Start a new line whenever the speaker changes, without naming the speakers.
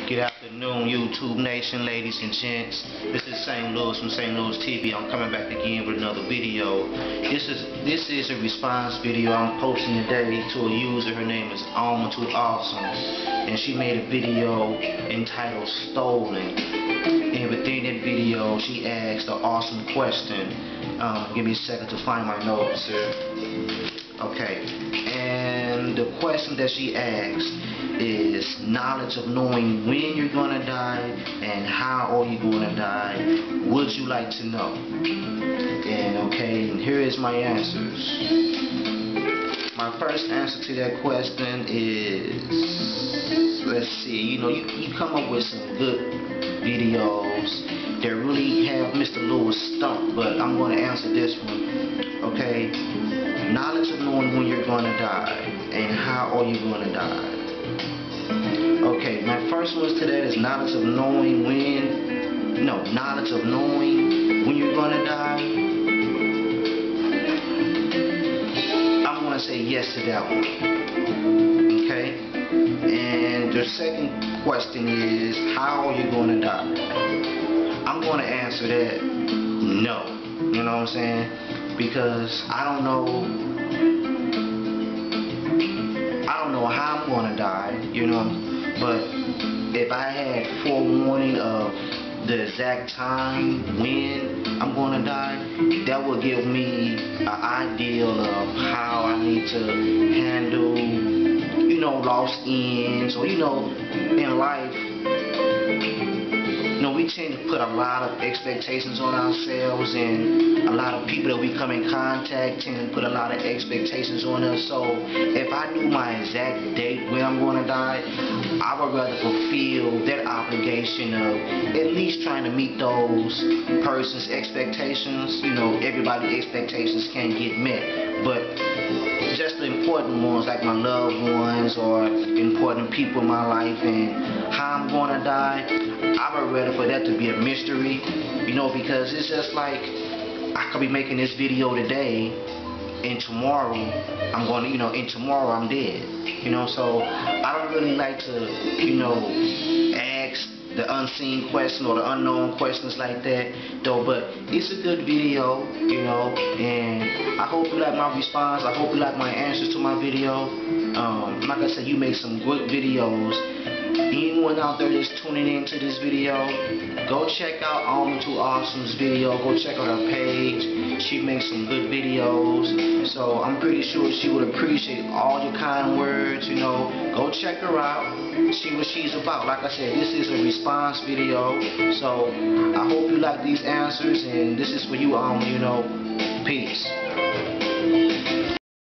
Good afternoon, YouTube Nation, ladies and gents. This is St. Louis from St. Louis TV. I'm coming back again with another video. This is a response video I'm posting today to a user. Her name is Alma Too Awesome, and she made a video entitled Stolen. And within that video, she asked an awesome question. Give me a second to find my notes here. Okay, and the question that she asked is knowledge of knowing when you're gonna die and how are you gonna die. Would you like to know? And here is my answers. My first answer to that question is, let's see, you come up with some good videos that really have Mr. Lewis stumped, but I'm going to answer this one. Okay, knowledge of knowing when you're going to die and how are you going to die. Okay, my first one to that is knowledge of knowing knowledge of knowing when you're going to die. I'm going to say yes to that one. Okay, and the second question is how are you going to die. I'm going to answer that no. You know what I'm saying? Because I don't know how I'm going to die, but if I had forewarning of the exact time when I'm going to die, that would give me an idea of how I need to handle, lost ends, or, in life, we tend to put a lot of expectations on ourselves, and a lot of people that we come in contact tend to put a lot of expectations on us. So if I knew my exact date when I'm going to die, I would rather fulfill that obligation of at least trying to meet those person's expectations. Everybody's expectations can't get met, but just the important ones, like my loved ones or important people in my life, and how I'm going to die, I would rather for that to be a mystery, because it's just like I could be making this video today, and tomorrow I'm going to, and tomorrow I'm dead, so I don't really like to, ask the unseen question or the unknown questions like that, though. But it's a good video, and I hope you like my response. I hope you like my answers to my video. Like I said, you make some good videos. Anyone out there that's tuning into this video, go check out Alma Too Awesome's video. Go check out her page. She makes some good videos, so I'm pretty sure she would appreciate all your kind words. Go check her out, see what she's about. Like I said, this is a response video, so I hope you like these answers, and this is for you, Alma. Peace.